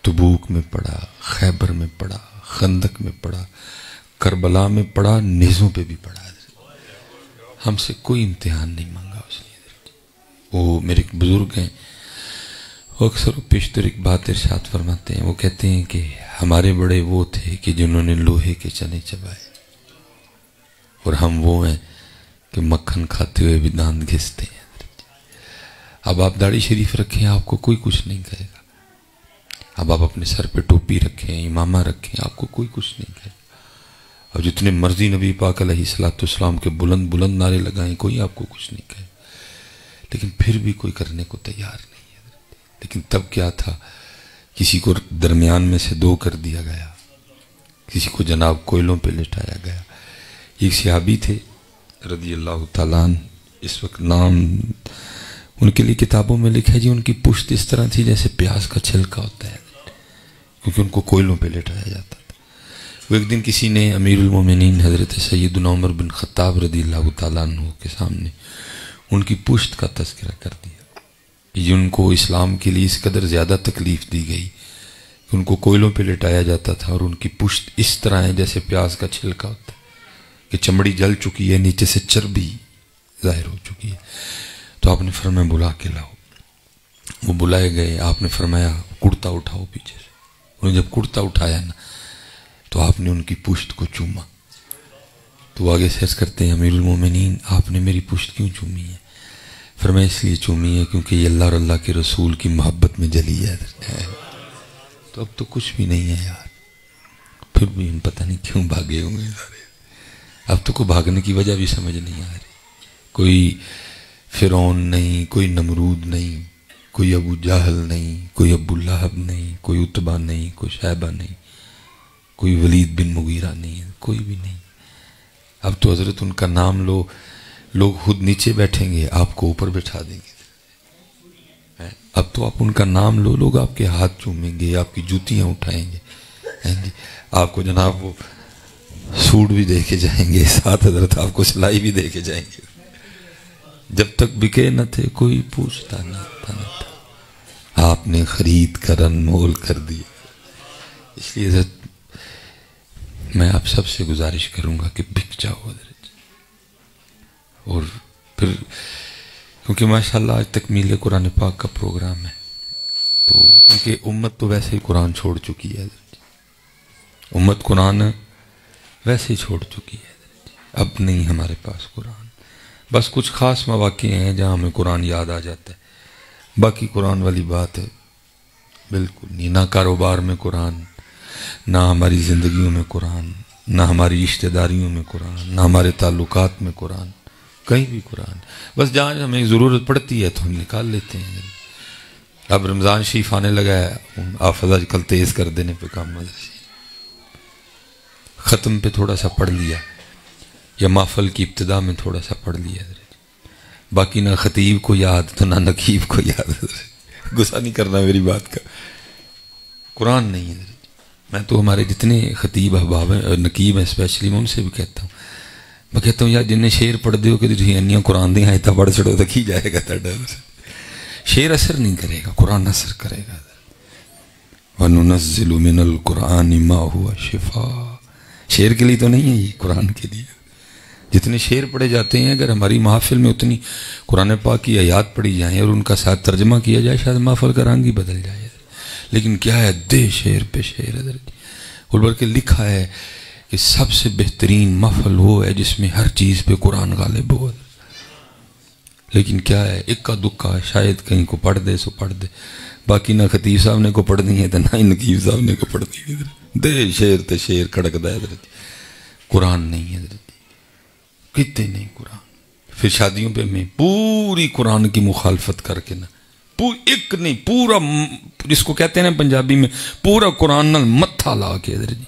تبوک میں پڑھا، خیبر میں پڑھا، خندق میں پڑھا، کربلا میں پڑھا، نیزوں پہ بھی پڑھا. ہم سے کوئی امتحان نہیں مانگا اس نے. وہ میرے ایک بزرگ ہیں، وہ اکثر پیشتر ایک بات ارشاد فرماتے ہیں. وہ کہتے ہیں کہ ہمارے بڑے وہ تھے کہ جنہوں نے لوہے کے چنے چبائے، اور ہم وہ ہیں کہ مکھن کھاتے ہوئے بھی دانت گھستے ہیں. اب آپ داڑھی شریف رکھیں، آپ کو کوئی کچھ نہیں کہے گا. اب آپ اپنے سر پہ ٹوپی رکھیں، امامہ رکھیں، آپ کو کوئی کچھ نہیں کہے گا. اور جتنے مرضی نبی پاک علیہ السلام کے بلند بلند نعرے لگائیں، کوئی آپ کو کچھ نہیں کہے. لیکن پھر بھی کوئی کرنے کو تیار نہیں ہے. لیکن تب کیا تھا، کسی کو درمیان میں سے دو کر دیا گیا، کسی کو جناب کوئلوں پہ لٹایا گیا. ایک صحابی تھے رضی اللہ تعالیٰ عنہ، اس وقت نام ان کے لیے کتابوں میں لکھا ہے جی، ان کی پشت اس طرح تھی جیسے پیاز کا چھلکا ہوتا ہے، کیونکہ ان کو کوئلوں پہ لٹایا جاتا تھا. وہ ایک دن کسی نے امیر المومنین حضرت سیدنا عمر بن خطاب رضی اللہ تعالیٰ عنہ کے سامنے ان کی پشت کا تذکرہ کر دیا کہ جن کو اسلام کے لیے اس قدر زیادہ تکلیف دی گئی کہ ان کو کوئلوں پہ لٹایا جاتا تھا، اور ان کی پشت اس طرح ہے جیسے پیاز کا چھلکا ہوتا ہے کہ چمڑی جل چکی ہے، نیچے سے چربی ظاہر ہو چکی ہے. تو آپ نے فرمایا بلا کے لاؤ. وہ بلائے گئے. آپ نے فرمایا کرتا اٹھاؤ پیچھے سے. انہوں نے جب کرتا اٹھایا نا تو آپ نے ان کی پشت کو چوما. تو وہ آگے سرچ کرتے ہیں امیر المومنین آپ نے میری پشت کیوں چومی ہے؟ فرمایا اس لیے چومی ہے کیونکہ یہ اللہ اور اللہ کے رسول کی محبت میں جلی ہے. تو اب تو کچھ بھی نہیں ہے یار. پھر بھی ہم پتہ نہیں کیوں بھاگے ہوں گے سارے. اب تو کوئی بھاگنے کی وجہ بھی سمجھ نہیں آ رہی. کوئی فرعون نہیں، کوئی نمرود نہیں، کوئی ابو جہل نہیں، کوئی ابو لہب نہیں، کوئی عتبہ نہیں، کوئی شیبہ نہیں، کوئی ولید بن مغیرہ نہیں، کوئی بھی نہیں. اب تو حضرت ان کا نام لو، لوگ خود نیچے بیٹھیں گے، آپ کو اوپر بٹھا دیں گے. اب تو آپ ان کا نام لو، لوگ آپ کے ہاتھ چومیں گے، آپ کی جوتیاں اٹھائیں گے، آپ کو جناب وہ سوٹ بھی دے کے جائیں گے، ساتھ حضرت آپ کو سلائی بھی دے کے جائیں گے. جب تک بکے نہ تھے کوئی پوچھتا نہ تھا، آپ نے خرید کر انمول کر دیا. اس لیے حضرت میں آپ سب سے گزارش کروں گا کہ بک جاؤ حضرت. اور پھر کیونکہ ماشاءاللہ آج تکمیل قرآن پاک کا پروگرام ہے، تو کیونکہ امت تو ویسے ہی قرآن چھوڑ چکی ہے حضرت. امت قرآن ویسے ہی چھوڑ چکی ہے حضرت. اب نہیں ہمارے پاس قرآن. بس کچھ خاص مواقع ہیں جہاں ہمیں قرآن یاد آ جاتا ہے، باقی قرآن والی بات ہے بالکل نہیں. نہ کاروبار میں قرآن، نہ ہماری زندگیوں میں قرآن، نہ ہماری رشتہ داریوں میں قرآن، نہ ہمارے تعلقات میں قرآن، کہیں بھی قرآن. بس جہاں ہمیں ضرورت پڑتی ہے تو ہم نکال لیتے ہیں. اب رمضان شریف آنے لگا ہے، حافظہ کل تیز کر دینے پہ کام مدرسے ختم پہ تھوڑا سا پڑھ لیا، یا محفل کی ابتدا میں تھوڑا سا پڑھ لیا حضرت. باقی نہ خطیب کو یاد تو نہ نقیب کو یاد حضرت. غصہ نہیں کرنا میری بات کا. قرآن نہیں حضرت. میں تو ہمارے جتنے خطیب احباب ہیں، نقیب ہیں اسپیشلی، میں ان سے بھی کہتا ہوں یار جنہیں شعر پڑھ دیو کہ تھی انیاں قرآن دیں آیتاں پڑھ چھڑو تو کی جائے گا تڑا. شعر اثر نہیں کرے گا، قرآن اثر کرے گا. وَنُنَزِّلُ مِنَ الْقُرْآنِ مَا هُوَ شِفَاءٌ. شعر کے لیے تو نہیں ہے یہ، قرآن کے لیے. جتنے شعر پڑھے جاتے ہیں اگر ہماری محافل میں اتنی قرآن پاک کی آیات پڑھی جائیں اور ان کا ساتھ ترجمہ کیا جائے شاید محفل کا رنگ ہی بدل جائے. لیکن کیا ہے، دے شعر پہ شعر حضرت. اور بلکہ لکھا ہے کہ سب سے بہترین محفل وہ ہے جس میں ہر چیز پہ قرآن غالب ہو. لیکن کیا ہے، اکا دکا شاید کہیں کو پڑھ دے سو پڑھ دے، باقی نہ خطیب صاحب نے کو پڑھنی ہے تو نہ ہی نقیب صاحب نے کو پڑھنی ہے. دے شعر تے شعر کھڑک دا حضرت. قرآن نہیں حضرت، کتنے نہیں قرآن. پھر شادیوں پہ میں پوری قرآن کی مخالفت کر کے نا، ایک نہیں پورا، جس کو کہتے ہیں نا پنجابی میں، پورا قرآن نال متھا لا کے حضرت جی.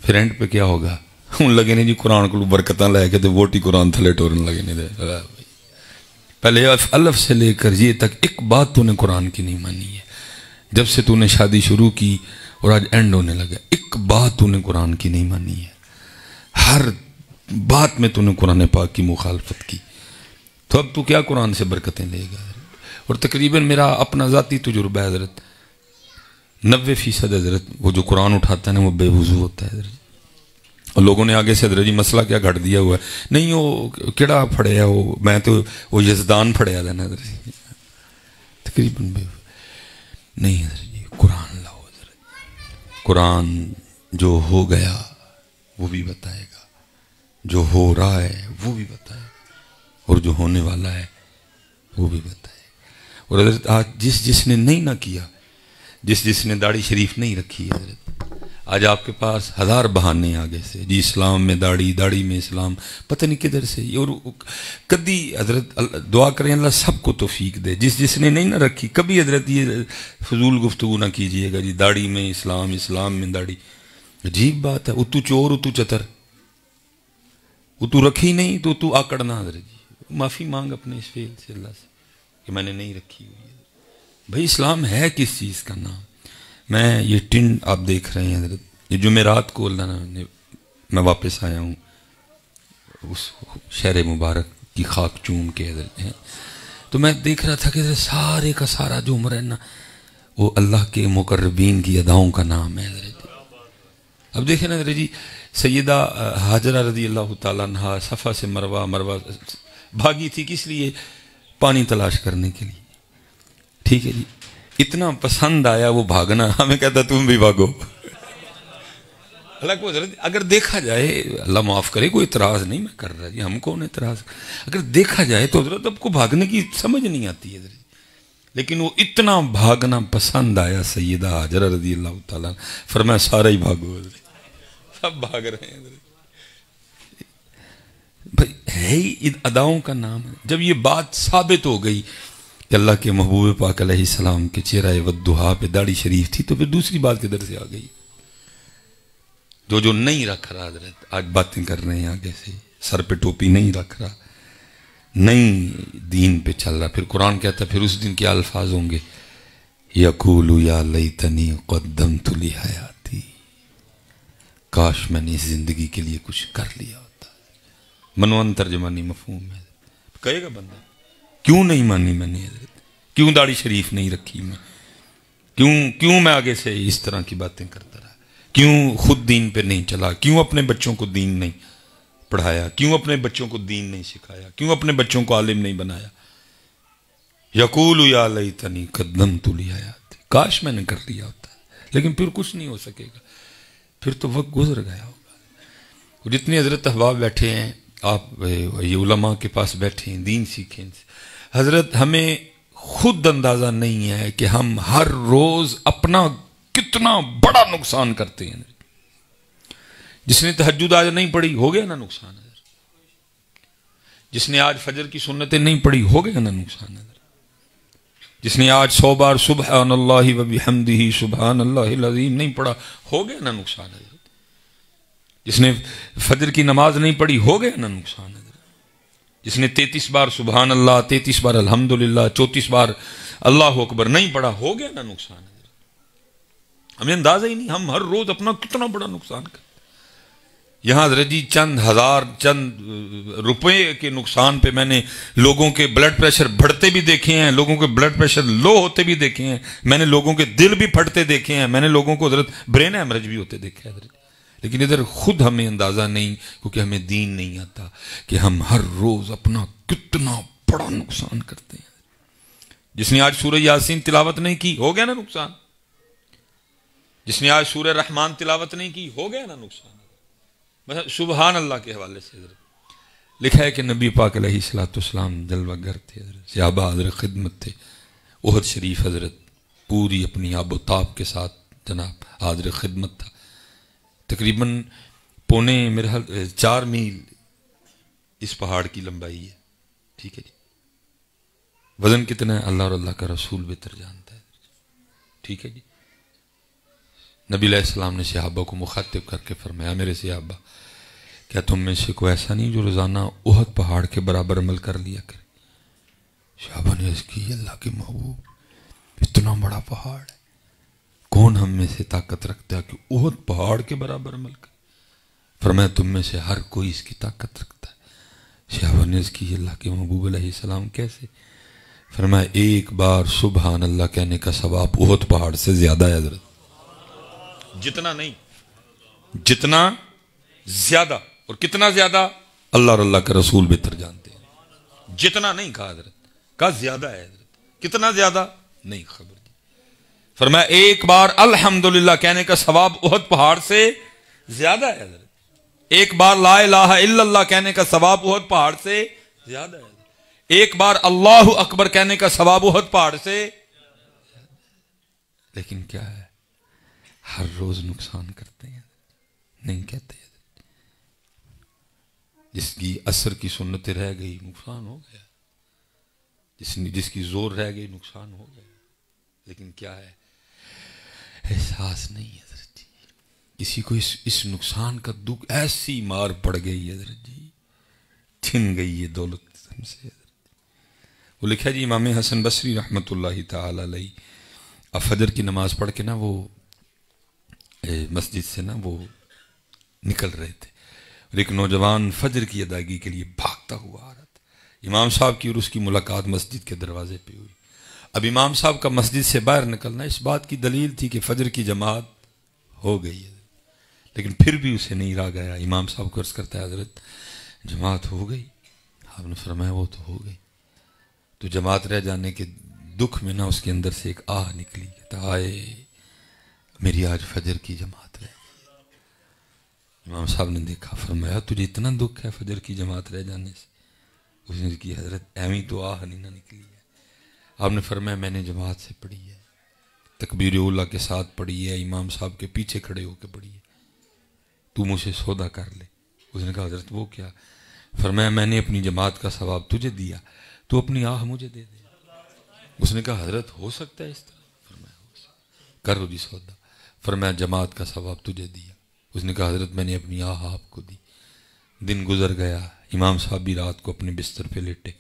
پھر اینڈ پہ کیا ہوگا، ہوں لگے نہیں جی قرآن کو برکتاں لے کے ووٹی قرآن تھلے ٹورن لگے نہیں دے. پہلے الف سے لے کر یہ تک ایک بات تو نے قرآن کی نہیں مانی ہے. جب سے تو نے شادی شروع کی اور آج اینڈ ہونے لگا، ایک بات تو نے قرآن کی نہیں مانی ہے. ہر بات میں تو نے قرآن پاک کی مخالفت کی. تو اب تو کیا قرآن سے برکتیں لے گا. اور تقریباً میرا اپنا ذاتی تجربہ ہے حضرت، 90% حضرت وہ جو قرآن اٹھاتا ہے نا وہ بے وضو ہوتا ہے حضرت. اور لوگوں نے آگے سے حضرت جی مسئلہ کیا گھڑ دیا ہوا ہے, نہیں وہ کیڑا پھڑیا وہ, میں تو وہ یزدان پھڑیا تھا نا حضرت جی, تقریباً نہیں حضرت جی. قرآن لاؤ حضرت, قرآن جو ہو گیا وہ بھی بتائے گا, جو ہو رہا ہے وہ بھی بتائے گا, اور جو ہونے والا ہے وہ بھی بتائے گا. اور حضرت آج جس نے نہیں نہ کیا, جس نے داڑھی شریف نہیں رکھی حضرت, آج آپ کے پاس 1000 بہانے آگے سے جی, اسلام میں داڑھی, داڑھی میں اسلام, پتہ نہیں کدھر سے. اور کبھی حضرت دعا کریں اللہ سب کو توفیق دے. جس نے نہیں نہ رکھی کبھی حضرت یہ فضول گفتگو نہ کیجئے گا جی داڑھی میں اسلام, اسلام میں داڑھی. عجیب بات ہے, اتو چور اتو چتر, اتو رکھی نہیں تو اتو آکڑنا حضرت جی. معافی مانگ اپنے اس فعل سے اللہ سے کہ میں نے نہیں رکھی ہوئی ہے. بھائی اسلام ہے کس چیز کا نام؟ میں یہ ٹن آپ دیکھ رہے ہیں حضرت, یہ جمعرات کو اللہ نے میں واپس آیا ہوں اس شہر مبارک کی خاک چوم کے حضرت ہیں, تو میں دیکھ رہا تھا کہ حضرت سارے کا سارا جو عمر ہے نا وہ اللہ کے مقربین کی اداؤں کا نام ہے حضرت. اب دیکھیں نا حضرت جی, سیدہ حاجرہ رضی اللہ تعالیٰ عنہا صفا سے مروہ بھاگی تھی, کس لیے؟ پانی تلاش کرنے کے لیے. ٹھیک ہے جی, اتنا پسند آیا وہ بھاگنا, ہمیں کہتا تم بھی بھاگو. اللہ کو حضرت اگر دیکھا جائے, اللہ معاف کرے کوئی اعتراض نہیں میں کر رہا جی, ہم کون اعتراض, اگر دیکھا جائے تو حضرت اب کو بھاگنے کی سمجھ نہیں آتی ہے حضرت, لیکن وہ اتنا بھاگنا پسند آیا سیدہ حاجرہ رضی اللہ تعالیٰ, فرمایا سارا ہی بھاگو حضرت, سب بھاگ رہے ہیں حضرت. بھائی ہے ہی اداؤں کا نام ہے. جب یہ بات ثابت ہو گئی کہ اللہ کے محبوب پاک علیہ السلام کے چہرہ والضحیٰ پہ داڑھی شریف تھی, تو پھر دوسری بات کدھر سے آ گئی؟ جو نہیں رکھ رہا حضرت آج باتیں کر رہے ہیں آگے سے, سر پہ ٹوپی نہیں رکھ رہا, نہیں دین پہ چل رہا, پھر قرآن کہتا ہے پھر اس دن کیا الفاظ ہوں گے, یقول یا لیتنی قدمت لحیاتی, کاش میں نے اس زندگی کے لیے کچھ کر لیا ہوتا. منوان ترجمانی مفہوم ہے, کہے گا بندہ کیوں نہیں مانی میں نے حضرت, کیوں داڑھی شریف نہیں رکھی میں, کیوں میں آگے سے اس طرح کی باتیں کرتا رہا, کیوں خود دین پہ نہیں چلا, کیوں اپنے بچوں کو دین نہیں پڑھایا, کیوں اپنے بچوں کو دین نہیں سکھایا, کیوں اپنے بچوں کو عالم نہیں بنایا. یقول یا لیتنی قدمت لحیاتی, کاش میں نے کر لیا ہوتا, لیکن پھر کچھ نہیں ہو سکے گا, پھر تو وقت گزر گیا ہوگا. جتنے حضرت احباب بیٹھے ہیں, آپ یہ علماء کے پاس بیٹھے ہیں, دین سیکھیں حضرت. ہمیں خود اندازہ نہیں ہے کہ ہم ہر روز اپنا کتنا بڑا نقصان کرتے ہیں. جس نے تہجد آج نہیں پڑھی ہو گیا نا نقصان حضرت, جس نے آج فجر کی سنتیں نہیں پڑھی ہو گیا نا نقصان حضرت, جس نے آج 100 بار سبحان اللہ و بحمدہ سبحان اللہ العظیم نہیں پڑھا ہو گیا نا نقصان حضرت, جس نے فجر کی نماز نہیں پڑھی ہو گیا نا نقصان حضرت, جس نے 33 بار سبحان اللہ, 33 بار الحمدللہ, 34 بار اللہ اکبر نہیں پڑھا ہو گیا نا نقصان حضرت. ہمیں اندازہ ہی نہیں ہم ہر روز اپنا کتنا بڑا نقصان کرتے. یہاں حضرت جی چند ہزار چند روپے کے نقصان پہ میں نے لوگوں کے بلڈ پریشر بڑھتے بھی دیکھے ہیں, لوگوں کے بلڈ پریشر لو ہوتے بھی دیکھے ہیں, میں نے لوگوں کے دل بھی پھٹتے دیکھے ہیں, میں نے لوگوں کو حضرت برین ہیمرج بھی ہوتے دیکھے حضرت. لیکن ادھر خود ہمیں اندازہ نہیں, کیونکہ ہمیں دین نہیں آتا, کہ ہم ہر روز اپنا کتنا بڑا نقصان کرتے ہیں. جس نے آج سورہ یاسین تلاوت نہیں کی ہو گیا نا نقصان, جس نے آج سورہ رحمان تلاوت نہیں کی ہو گیا نا نقصان. بس سبحان اللہ کے حوالے سے حضرت لکھا ہے کہ نبی پاک علیہ الصلوۃ والسلام جلوہ گر تھے حضرت, صحابہ حضرت خدمت تھے, احد شریف حضرت پوری اپنی آب و تاب کے ساتھ جناب حاضر خدمت تھا. تقریباً 4 میل اس پہاڑ کی لمبائی ہے. ٹھیک ہے جی, وزن کتنا ہے اللہ اور اللہ کا رسول بہتر جانتا ہے. ٹھیک ہے جی, نبی علیہ السلام نے صحابہ کو مخاطب کر کے فرمایا, میرے صحابہ کیا تم میں سے کوئی ایسا نہیں جو روزانہ احد پہاڑ کے برابر عمل کر لیا کرے؟ صحابہ نے عرض کی, اللہ کے محبوب اتنا بڑا پہاڑ ہے, کون ہم میں سے طاقت رکھتا ہے کہ احد پہاڑ کے برابر عمل کرے؟ فرمایا تم میں سے ہر کوئی اس کی طاقت رکھتا ہے. صحابہ نے عرض کی, اللہ کے محبوب علیہ السلام کیسے؟ فرمایا ایک بار سبحان اللہ کہنے کا ثواب احد پہاڑ سے زیادہ ہے حضرت. جتنا نہیں، جتنا زیادہ. اور کتنا زیادہ اللہ اور اللہ کا رسول بہتر جانتے ہیں. جتنا نہیں کہا حضرت، کہا زیادہ ہے حضرت. کتنا زیادہ نہیں خبر. فرمایا ایک بار الحمدللہ کہنے کا ثواب احد پہاڑ سے زیادہ ہے حضرت. ایک بار لا الہ الا اللہ کہنے کا ثواب احد پہاڑ سے زیادہ ہے. ایک بار اللہ اکبر کہنے کا ثواب احد پہاڑ سے. لیکن کیا ہے، ہر روز نقصان کرتے ہیں، نہیں کہتے. جس کی عصر کی سنتیں رہ گئی نقصان ہو گیا، جس کی زور رہ گئی نقصان ہو گیا. لیکن کیا ہے، احساس نہیں ہے حضرت جی. کسی کو اس نقصان کا دکھ ایسی مار پڑ گئی حضرت جی، چھن گئی یہ دولت ہم سے حضرت. وہ لکھا جی امام حسن بصری رحمۃ اللہ تعالی علیہ اب فجر کی نماز پڑھ کے نا وہ مسجد سے نا وہ نکل رہے تھے، اور ایک نوجوان فجر کی ادائیگی کے لیے بھاگتا ہوا آ رہا تھا. امام صاحب کی اور اس کی ملاقات مسجد کے دروازے پہ ہوئی. اب امام صاحب کا مسجد سے باہر نکلنا اس بات کی دلیل تھی کہ فجر کی جماعت ہو گئی ہے، لیکن پھر بھی اسے نہیں رہا گیا. امام صاحب کو عرض کرتا ہے حضرت جماعت ہو گئی. آپ نے فرمایا وہ تو ہو گئی. تو جماعت رہ جانے کے دکھ میں نا اس کے اندر سے ایک آہ نکلی، کہتا آئے میری آج فجر کی جماعت رہ گئی. امام صاحب نے دیکھا، فرمایا تجھے اتنا دکھ ہے فجر کی جماعت رہ جانے سے؟ اس نے کی حضرت ایویں تو آہ نہیں نہ نکلی ہے. آپ نے فرمایا میں نے جماعت سے پڑھی ہے، تکبیر اولیٰ کے ساتھ پڑھی ہے، امام صاحب کے پیچھے کھڑے ہو کے پڑھی ہے. تو مجھ سے سودا کر لے. اس نے کہا حضرت وہ کیا؟ فرمایا میں نے اپنی جماعت کا ثواب تجھے دیا، تو اپنی آہ مجھے دے دے. اس نے کہا حضرت ہو سکتا ہے اس طرح؟ فرمایا ہو سکتا. کرو جی سودا. فرمایا جماعت کا ثواب تجھے دیا. اس نے کہا حضرت میں نے اپنی آہ آپ کو دی. دن گزر گیا، امام صاحب بھی رات کو اپنے بستر پہ لیٹے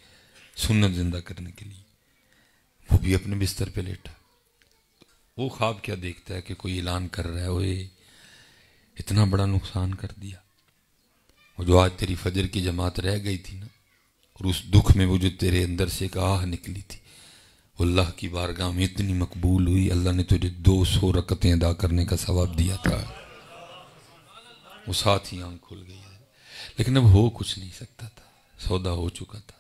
سنت زندہ کرنے کے لیے. وہ بھی اپنے بستر پہ لیٹا. وہ خواب کیا دیکھتا ہے کہ کوئی اعلان کر رہا ہے اوئے اتنا بڑا نقصان کر دیا. وہ جو آج تیری فجر کی جماعت رہ گئی تھی نا، اور اس دکھ میں وہ جو تیرے اندر سے ایک آہ نکلی تھی، وہ اللہ کی بارگاہ میں اتنی مقبول ہوئی، اللہ نے تجھے 200 رکعتیں ادا کرنے کا ثواب دیا تھا. وہ ساتھ ہی آنکھ کھل گئی. لیکن اب ہو کچھ نہیں سکتا تھا، سودا ہو چکا تھا.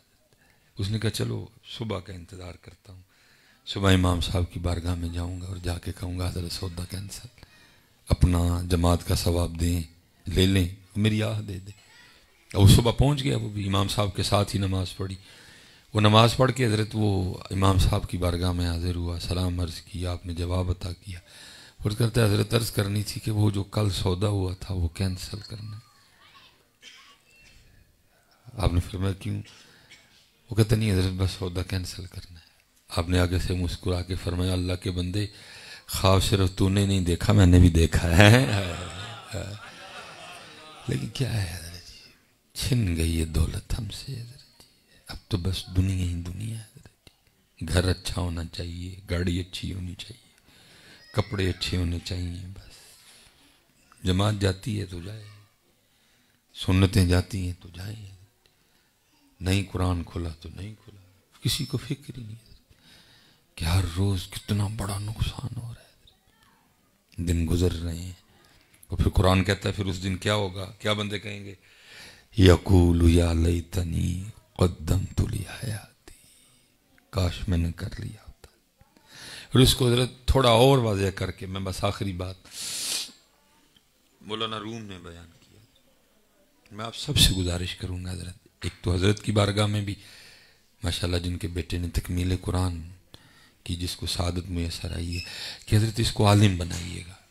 اس نے کہا چلو صبح کا انتظار کرتا ہوں، صبح امام صاحب کی بارگاہ میں جاؤں گا اور جا کے کہوں گا حضرت سودا کینسل، اپنا جماعت کا ثواب دیں، لے لیں، میری آہ دے دیں. وہ صبح پہنچ گیا، وہ بھی امام صاحب کے ساتھ ہی نماز پڑھی. وہ نماز پڑھ کے حضرت وہ امام صاحب کی بارگاہ میں حاضر ہوا، سلام عرض کیا، آپ نے جواب عطا کیا. عرض کرتا ہے حضرت عرض کرنی تھی کہ وہ جو کل سودا ہوا تھا وہ کینسل کرنا ہے. آپ نے فرمایا کیوں؟ وہ کہتا نہیں حضرت بس سودا کینسل کرنا ہے. آپ نے آگے سے مسکرا کے فرمایا اللہ کے بندے، خواب صرف تو نے نہیں دیکھا، میں نے بھی دیکھا ہے. لیکن کیا ہے حضرت جی، چھن گئی یہ دولت ہم سے حضرت جی. اب تو بس دنیا ہی دنیا ہے حضرت جی. گھر اچھا ہونا چاہیے، گاڑی اچھی ہونی چاہیے، کپڑے اچھے ہونے چاہیے. بس جماعت جاتی ہے تو جائے، سنتیں جاتی ہیں تو جائیں، نہیں قرآن کھلا تو نہیں کھلا. کسی کو فکر ہی نہیں کہ ہر روز کتنا بڑا نقصان ہو رہا ہے، دن گزر رہے ہیں. اور پھر قرآن کہتا ہے پھر اس دن کیا ہوگا؟ کیا بندے کہیں گے؟ یقول یا لیتنی قدمت لحیاتی، کاش میں نے کر لیا ہوتا. اور اس کو حضرت تھوڑا اور واضح کر کے میں بس آخری بات مولانا روم نے بیان کیا. میں آپ سب سے گزارش کروں گا حضرت، ایک تو حضرت کی بارگاہ میں بھی ماشاءاللہ جن کے بیٹے نے تکمیل قرآن کی جس کو سعادت میسر آئی ہے، کہ حضرت اس کو عالم بنائیے گا،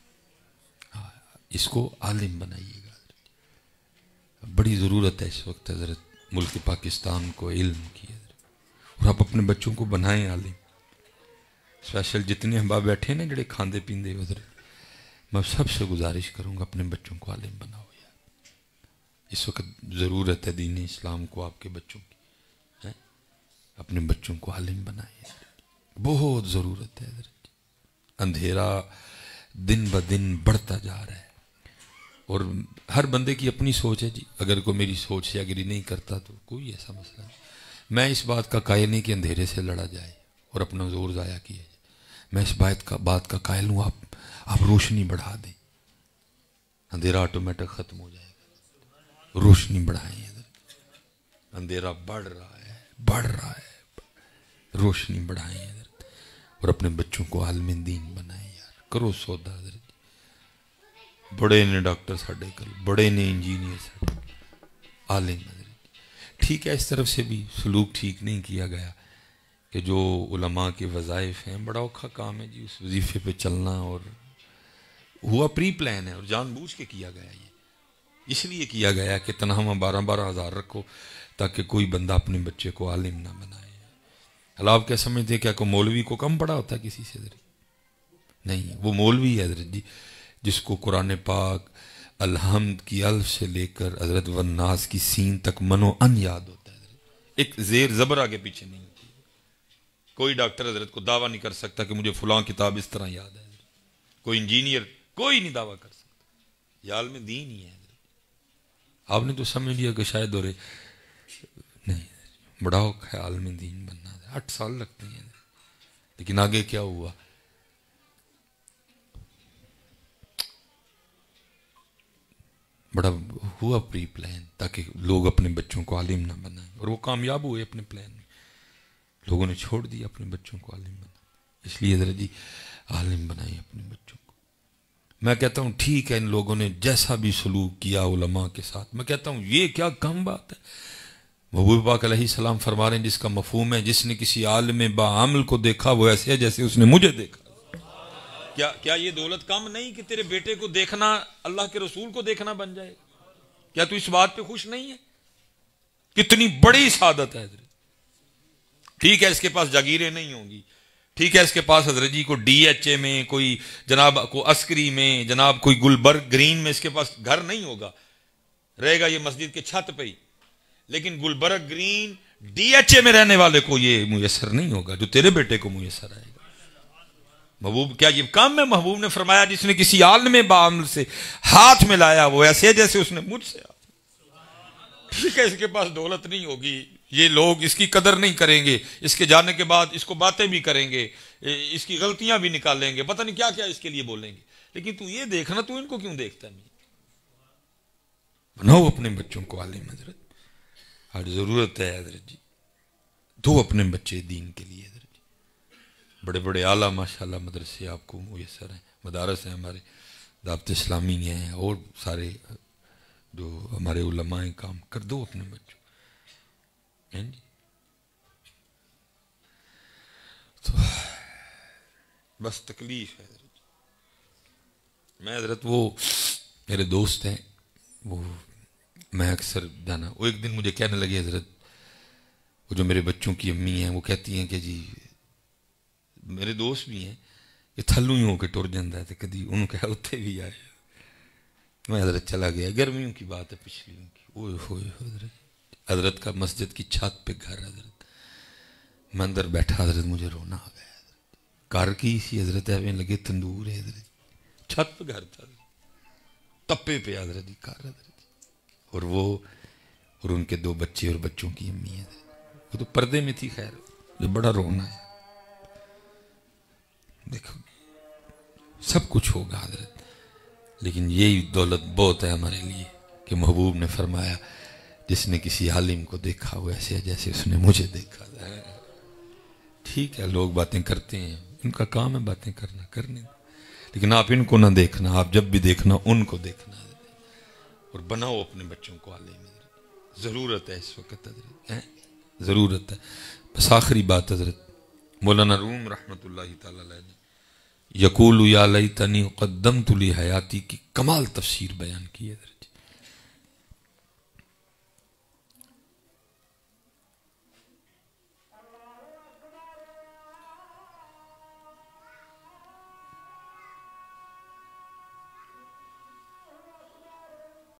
اس کو عالم بنائیے گا. بڑی ضرورت ہے اس وقت حضرت ملک پاکستان کو علم کی حضرت. اور آپ اپنے بچوں کو بنائیں عالم. اسپیشل جتنے احباب بیٹھے نا جڑے کھاندے پیندے حضرت، میں سب سے گزارش کروں گا اپنے بچوں کو عالم بناؤ. اس وقت ضرورت ہے دین اسلام کو آپ کے بچوں کی، اپنے بچوں کو عالم بنائیں، بہت ضرورت ہے حضرت. اندھیرا دن بدن بڑھتا جا رہا ہے، اور ہر بندے کی اپنی سوچ ہے جی. اگر کوئی میری سوچ سے اگری نہیں کرتا تو کوئی ایسا مسئلہ نہیں. میں اس بات کا قائل نہیں کہ اندھیرے سے لڑا جائے اور اپنا زور ضائع کیا جائے. میں اس بات کا قائل ہوں آپ روشنی بڑھا دیں. اندھیرا آٹومیٹک ختم ہو جائے گا. روشنی بڑھائیں حضرت. اندھیرا بڑھ رہا ہے, روشنی بڑھائیں حضرت. اور اپنے بچوں کو عالم دین بنائیں یار. کرو سودا حضرت. بڑے نے ڈاکٹر ساڈے کل, بڑے نے انجینئر ساڈے, عالم حضرت. ٹھیک ہے اس طرف سے بھی سلوک ٹھیک نہیں کیا گیا کہ جو علماء کے وظائف ہیں بڑا اوکھا کام ہے جی, اس وظیفے پہ چلنا, اور ہوا پری پلان ہے اور جان بوجھ کے کیا گیا. یہ اس لیے کیا گیا کہ تنہا 12 ہزار رکھو تاکہ کوئی بندہ اپنے بچے کو عالم نہ بنائے. اللہ آپ کیا سمجھتے ہیں کیا کوئی مولوی کو کم پڑا ہوتا ہے کسی سے حضرت؟ نہیں, وہ مولوی ہے حضرت جی جس کو قرآن پاک الحمد کی الف سے لے کر حضرت والناس کی سین تک منو ان یاد ہوتا ہے حضرت. ایک زیر زبر آگے پیچھے نہیں ہوتی. کوئی ڈاکٹر حضرت کو دعویٰ نہیں کر سکتا کہ مجھے فلاں کتاب اس طرح یاد ہے. کوئی انجینئر کوئی نہیں دعویٰ کر سکتا. یہ عالم دین ہی ہے حضرت. آپ نے تو سمجھ لیا کہ شاید اور نہیں, بڑا اوکھا ہے عالم دین بننا. 8 سال لگتے ہیں لیکن آگے کیا ہوا؟ بڑا ہوا پری پلان تاکہ لوگ اپنے بچوں کو عالم نہ بنائیں, اور وہ کامیاب ہوئے اپنے پلان میں. لوگوں نے چھوڑ دیا اپنے بچوں کو عالم بنا. اس لیے حضرت جی عالم بنائیں اپنے بچوں کو. میں کہتا ہوں ٹھیک ہے ان لوگوں نے جیسا بھی سلوک کیا علماء کے ساتھ, میں کہتا ہوں یہ کیا کم بات ہے. محبوب پاک علیہ السلام فرما رہے ہیں جس کا مفہوم ہے جس نے کسی عالم باعمل کو دیکھا وہ ایسے ہے جیسے اس نے مجھے دیکھا. کیا یہ دولت کم نہیں کہ تیرے بیٹے کو دیکھنا اللہ کے رسول کو دیکھنا بن جائے؟ کیا تو اس بات پہ خوش نہیں ہے؟ کتنی بڑی سعادت ہے حضرت. ٹھیک ہے اس کے پاس جاگیریں نہیں ہوں گی, ٹھیک ہے اس کے پاس حضرت جی کو ڈی ایچ اے میں کوئی جناب کو عسکری میں جناب کوئی گلبرگ گرین میں اس کے پاس گھر نہیں ہوگا, رہے گا یہ مسجد کے چھت پہ ہی. لیکن Gulberg Green D H A میں رہنے والے کو یہ میسر نہیں ہوگا جو تیرے بیٹے کو میسر آئے گا. محبوب کیا یہ کام ہے؟ محبوب نے فرمایا جس نے کسی عالم باعمل سے ہاتھ میں لایا وہ ایسے ہے جیسے اس نے مجھ سے. ٹھیک ہے اس کے پاس دولت نہیں ہوگی, یہ لوگ اس کی قدر نہیں کریں گے, اس کے جانے کے بعد اس کو باتیں بھی کریں گے, اس کی غلطیاں بھی نکالیں گے, پتہ نہیں کیا کیا اس کے لیے بولیں گے. لیکن تو یہ دیکھنا تو ان کو کیوں دیکھتا ہے؟ بناؤ اپنے بچوں کو عالم حضرت. آج ضرورت ہے حضرت جی دو اپنے بچے دین کے لیے حضرت جی. بڑے بڑے اعلیٰ ماشاءاللہ مدرسے آپ کو میسر ہیں, مدارس ہیں ہمارے, دعوت اسلامی ہیں, اور سارے جو ہمارے علماء کام کر دو اپنے بچوں. تو بس تکلیف ہے حضرت. میں حضرت وہ میرے دوست ہیں وہ میں اکثر جانا, وہ ایک دن مجھے کہنے لگے حضرت وہ جو میرے بچوں کی امی ہیں وہ کہتی ہیں کہ جی میرے دوست بھی ہیں یہ تھلو ہی ہو کے ٹر جاتا ہے تو کدی انہوں کہا اتنے بھی آئے. میں حضرت چلا گیا, گرمیوں کی بات ہے پچھلیوں کی, اوئے ہوئے حضرت کا مسجد کی چھت پہ گھر حضرت, میں اندر بیٹھا حضرت مجھے رونا آ گیا. گھر کی سی حضرت ہے لگے تندور ہے حضرت, چھت پہ گھر تھا تپے پہ حضرت جی گھر حضرت, اور وہ اور ان کے 2 بچے اور بچوں کی امی ہے. وہ تو پردے میں تھی, خیر جو بڑا رونا ہے. دیکھو سب کچھ ہوگا حضرت, لیکن یہی دولت بہت ہے ہمارے لیے کہ محبوب نے فرمایا جس نے کسی عالم کو دیکھا وہ ایسے ہے جیسے اس نے مجھے دیکھا. ٹھیک ہے لوگ باتیں کرتے ہیں, ان کا کام ہے باتیں کرنا, کرنے, لیکن آپ ان کو نہ دیکھنا, آپ جب بھی دیکھنا ان کو دیکھنا اور بناؤ اپنے بچوں کو عالم. ضرورت ہے اس وقت حضرت, ضرورت ہے. بس آخری بات حضرت مولانا روم رحمۃ اللہ تعالی علیہ نے یقول یا لیتنی قدمت لی حیاتی کی کمال تفسیر بیان کی حضرت.